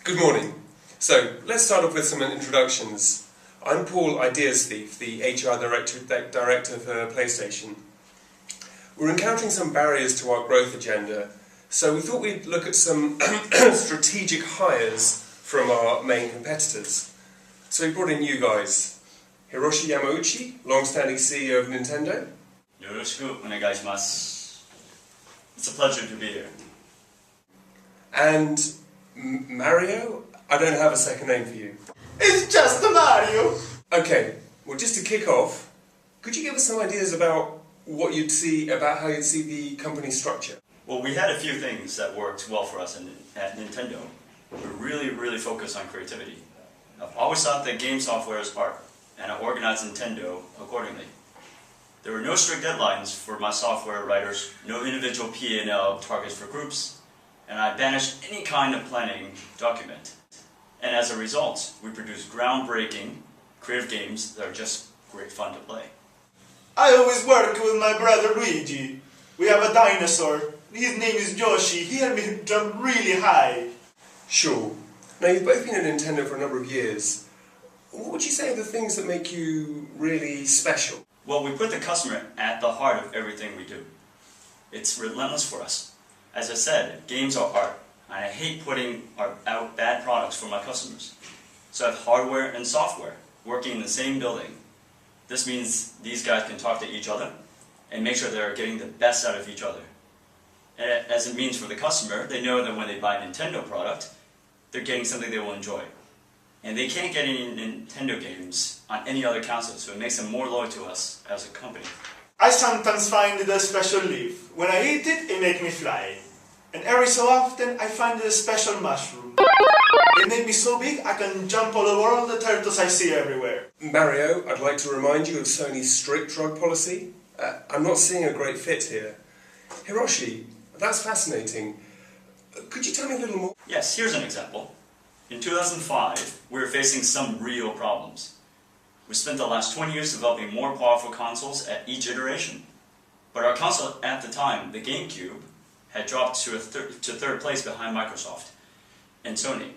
Good morning. So, let's start off with some introductions. I'm Paul Ideasthief, the HR Director for PlayStation. We're encountering some barriers to our growth agenda, so we thought we'd look at some strategic hires from our main competitors. So we brought in you guys. Hiroshi Yamauchi, long-standing CEO of Nintendo. Yoroshiku onegaishimasu. It's a pleasure to be here. And Mario? I don't have a second name for you. It's just Mario! Okay, well just to kick off, could you give us some ideas about how you'd see the company structure? Well, we had a few things that worked well for us at Nintendo. We're really focused on creativity. I've always thought that game software is art, and I organized Nintendo accordingly. There were no strict deadlines for my software writers, no individual P&L targets for groups, and I banished any kind of planning document. And as a result, we produced groundbreaking, creative games that are just great fun to play. I always work with my brother Luigi. We have a dinosaur. His name is Yoshi. He helped me jump really high. Sure. Now you've both been at Nintendo for a number of years. What would you say are the things that make you really special? Well, we put the customer at the heart of everything we do. It's relentless for us. As I said, games are art, and I hate putting out bad products for my customers. So I have hardware and software working in the same building. This means these guys can talk to each other and make sure they're getting the best out of each other. And as it means for the customer, they know that when they buy a Nintendo product, they're getting something they will enjoy. And they can't get any Nintendo games on any other console, so it makes them more loyal to us as a company. I sometimes find it a special leaf. When I eat it, it makes me fly. And every so often, I find it a special mushroom. It made me so big, I can jump all over all the turtles I see everywhere. Mario, I'd like to remind you of Sony's strict drug policy. I'm not seeing a great fit here. Hiroshi, that's fascinating. Could you tell me a little more? Yes, here's an example. In 2005, we were facing some real problems. We spent the last 20 years developing more powerful consoles at each iteration. But our console at the time, the GameCube, had dropped to third place behind Microsoft and Sony.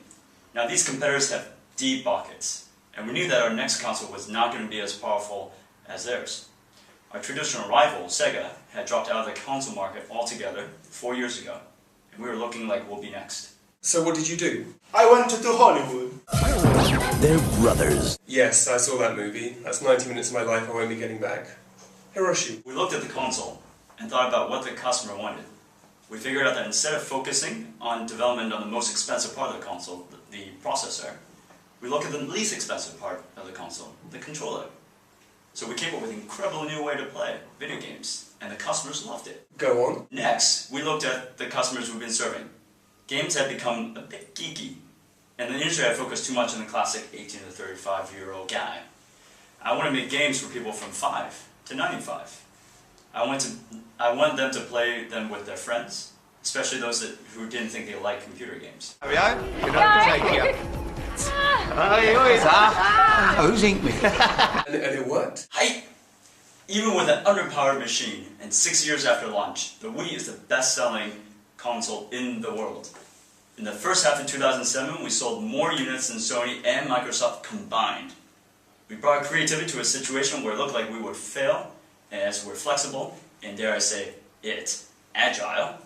Now these competitors have deep pockets, and we knew that our next console was not going to be as powerful as theirs. Our traditional rival, Sega, had dropped out of the console market altogether 4 years ago, and we were looking like we'll be next. So what did you do? I went to Hollywood. They're brothers. Yes, I saw that movie. That's 90 minutes of my life I won't be getting back. Hiroshi. We looked at the console and thought about what the customer wanted. We figured out that instead of focusing on development on the most expensive part of the console, the processor, we look at the least expensive part of the console, the controller. So we came up with an incredible new way to play video games, and the customers loved it. Go on. Next, we looked at the customers we've been serving. Games had become a bit geeky, and the industry had focused too much on the classic 18 to 35-year-old guy. I want to make games for people from 5 to 95. I want them to play them with their friends, especially those who didn't think they liked computer games. Who's ink me? And it worked? Even with an underpowered machine, and 6 years after launch, the Wii is the best-selling console in the world. In the first half of 2007, we sold more units than Sony and Microsoft combined. We brought creativity to a situation where it looked like we would fail, and as we're flexible, and dare I say, agile,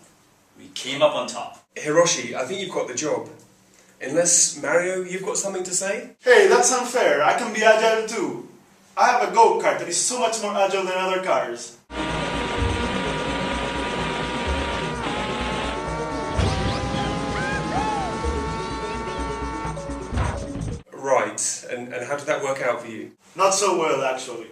we came up on top. Hiroshi, I think you've got the job. Unless, Mario, you've got something to say? Hey, that's unfair. I can be agile too. I have a go-kart that is so much more agile than other cars. Right, and how did that work out for you? Not so well, actually.